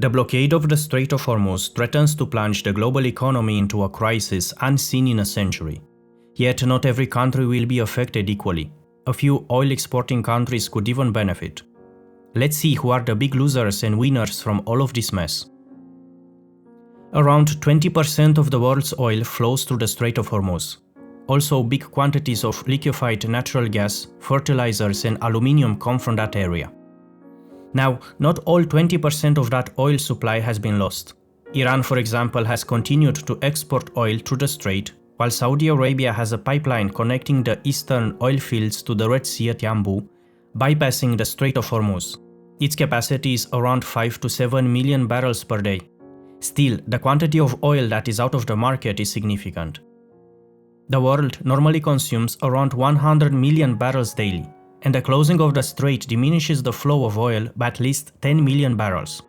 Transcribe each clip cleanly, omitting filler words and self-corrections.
The blockade of the Strait of Hormuz threatens to plunge the global economy into a crisis unseen in a century. Yet not every country will be affected equally. A few oil-exporting countries could even benefit. Let's see who are the big losers and winners from all of this mess. Around 20% of the world's oil flows through the Strait of Hormuz. Also, big quantities of liquefied natural gas, fertilizers and aluminium come from that area. Now, not all 20% of that oil supply has been lost. Iran, for example, has continued to export oil through the strait, while Saudi Arabia has a pipeline connecting the eastern oil fields to the Red Sea at Yanbu, bypassing the Strait of Hormuz. Its capacity is around 5 to 7 million barrels per day. Still, the quantity of oil that is out of the market is significant. The world normally consumes around 100 million barrels daily, and the closing of the strait diminishes the flow of oil by at least 10 million barrels.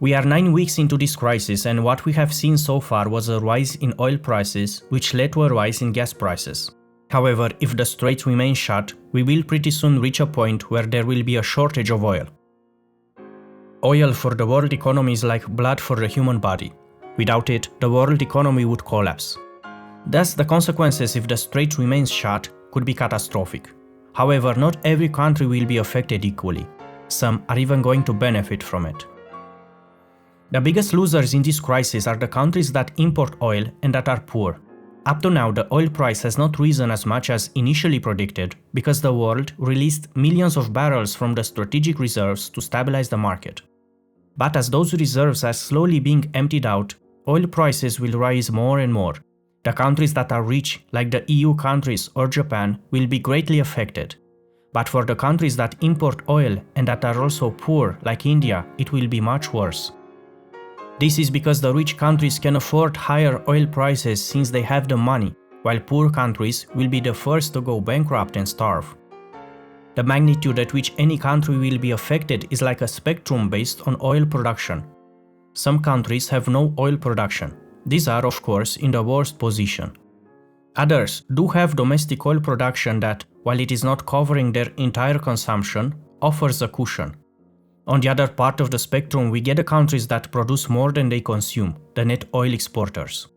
We are 9 weeks into this crisis, and what we have seen so far was a rise in oil prices, which led to a rise in gas prices. However, if the strait remains shut, we will pretty soon reach a point where there will be a shortage of oil. Oil for the world economy is like blood for the human body. Without it, the world economy would collapse. Thus, the consequences if the strait remains shut could be catastrophic. However, not every country will be affected equally. Some are even going to benefit from it. The biggest losers in this crisis are the countries that import oil and that are poor. Up to now, the oil price has not risen as much as initially predicted because the world released millions of barrels from the strategic reserves to stabilize the market. But as those reserves are slowly being emptied out, oil prices will rise more and more. The countries that are rich, like the EU countries or Japan, will be greatly affected. But for the countries that import oil and that are also poor, like India, it will be much worse. This is because the rich countries can afford higher oil prices since they have the money, while poor countries will be the first to go bankrupt and starve. The magnitude at which any country will be affected is like a spectrum based on oil production. Some countries have no oil production. These are, of course, in the worst position. Others do have domestic oil production that, while it is not covering their entire consumption, offers a cushion. On the other part of the spectrum, we get the countries that produce more than they consume, the net oil exporters.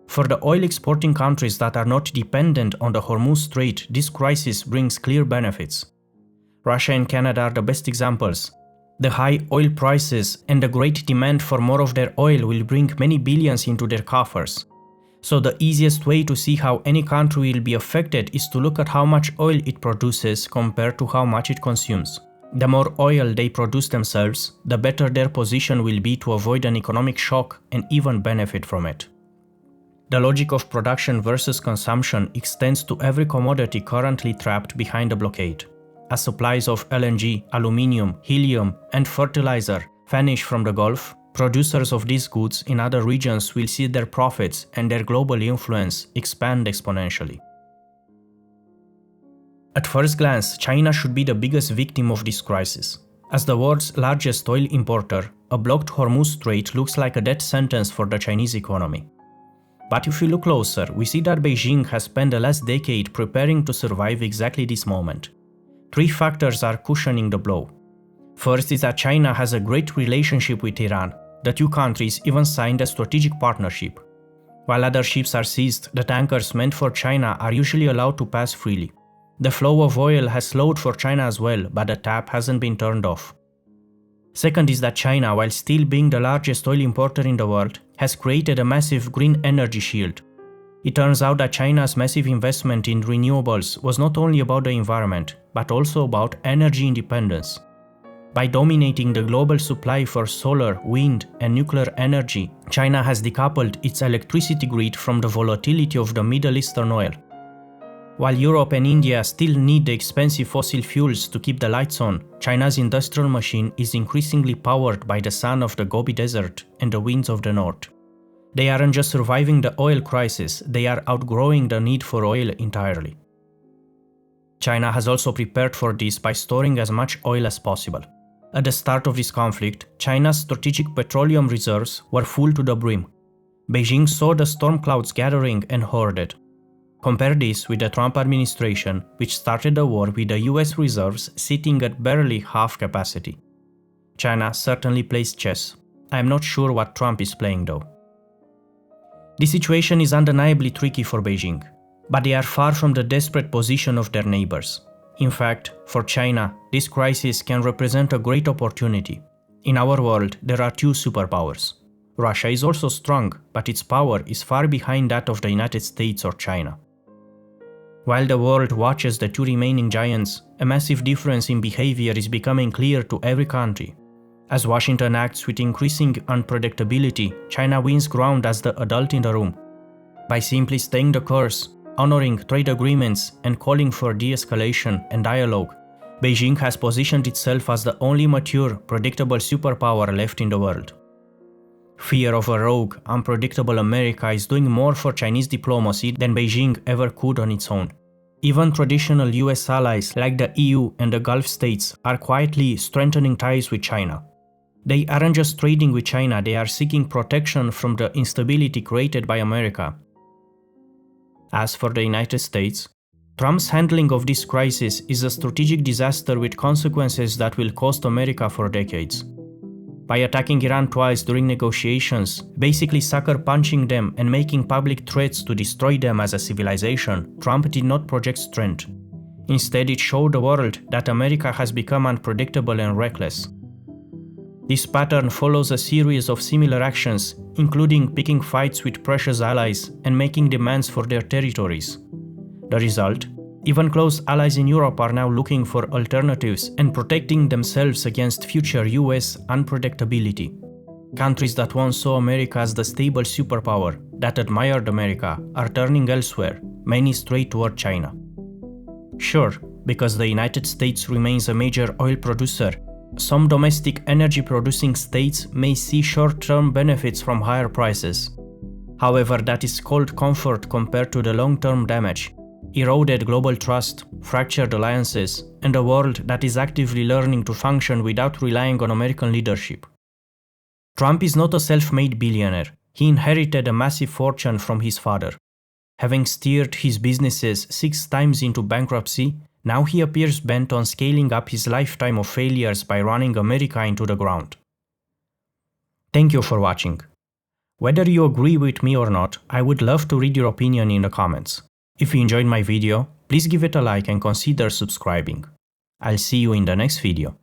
For the oil exporting countries that are not dependent on the Hormuz Strait, this crisis brings clear benefits. Russia and Canada are the best examples. The high oil prices and the great demand for more of their oil will bring many billions into their coffers. So the easiest way to see how any country will be affected is to look at how much oil it produces compared to how much it consumes. The more oil they produce themselves, the better their position will be to avoid an economic shock and even benefit from it. The logic of production versus consumption extends to every commodity currently trapped behind the blockade. As supplies of LNG, aluminium, helium, and fertilizer vanish from the Gulf, producers of these goods in other regions will see their profits and their global influence expand exponentially. At first glance, China should be the biggest victim of this crisis. As the world's largest oil importer, a blocked Hormuz Strait looks like a death sentence for the Chinese economy. But if we look closer, we see that Beijing has spent the last decade preparing to survive exactly this moment. 3 factors are cushioning the blow. First is that China has a great relationship with Iran. The two countries even signed a strategic partnership. While other ships are seized, the tankers meant for China are usually allowed to pass freely. The flow of oil has slowed for China as well, but the tap hasn't been turned off. Second is that China, while still being the largest oil importer in the world, has created a massive green energy shield. It turns out that China's massive investment in renewables was not only about the environment, but also about energy independence. By dominating the global supply for solar, wind, and nuclear energy, China has decoupled its electricity grid from the volatility of the Middle Eastern oil. While Europe and India still need the expensive fossil fuels to keep the lights on, China's industrial machine is increasingly powered by the sun of the Gobi Desert and the winds of the north. They aren't just surviving the oil crisis, they are outgrowing the need for oil entirely. China has also prepared for this by storing as much oil as possible. At the start of this conflict, China's strategic petroleum reserves were full to the brim. Beijing saw the storm clouds gathering and hoarded. Compare this with the Trump administration, which started the war with the US reserves sitting at barely half capacity. China certainly plays chess. I am not sure what Trump is playing though. The situation is undeniably tricky for Beijing, but they are far from the desperate position of their neighbors. In fact, for China, this crisis can represent a great opportunity. In our world, there are two superpowers. Russia is also strong, but its power is far behind that of the United States or China. While the world watches the two remaining giants, a massive difference in behavior is becoming clear to every country. As Washington acts with increasing unpredictability, China wins ground as the adult in the room. By simply staying the course, honoring trade agreements, and calling for de-escalation and dialogue, Beijing has positioned itself as the only mature, predictable superpower left in the world. Fear of a rogue, unpredictable America is doing more for Chinese diplomacy than Beijing ever could on its own. Even traditional US allies like the EU and the Gulf states are quietly strengthening ties with China. They aren't just trading with China, they are seeking protection from the instability created by America. As for the United States, Trump's handling of this crisis is a strategic disaster with consequences that will cost America for decades. By attacking Iran twice during negotiations, basically sucker punching them and making public threats to destroy them as a civilization, Trump did not project strength. Instead, it showed the world that America has become unpredictable and reckless. This pattern follows a series of similar actions, including picking fights with precious allies and making demands for their territories. The result? Even close allies in Europe are now looking for alternatives and protecting themselves against future US unpredictability. Countries that once saw America as the stable superpower that admired America are turning elsewhere, many straight toward China. Sure, because the United States remains a major oil producer, some domestic energy-producing states may see short-term benefits from higher prices. However, that is cold comfort compared to the long-term damage. Eroded global trust, fractured alliances, and a world that is actively learning to function without relying on American leadership. Trump is not a self-made billionaire. He inherited a massive fortune from his father. Having steered his businesses 6 times into bankruptcy, now he appears bent on scaling up his lifetime of failures by running America into the ground. Thank you for watching. Whether you agree with me or not, I would love to read your opinion in the comments. If you enjoyed my video, please give it a like and consider subscribing. I'll see you in the next video.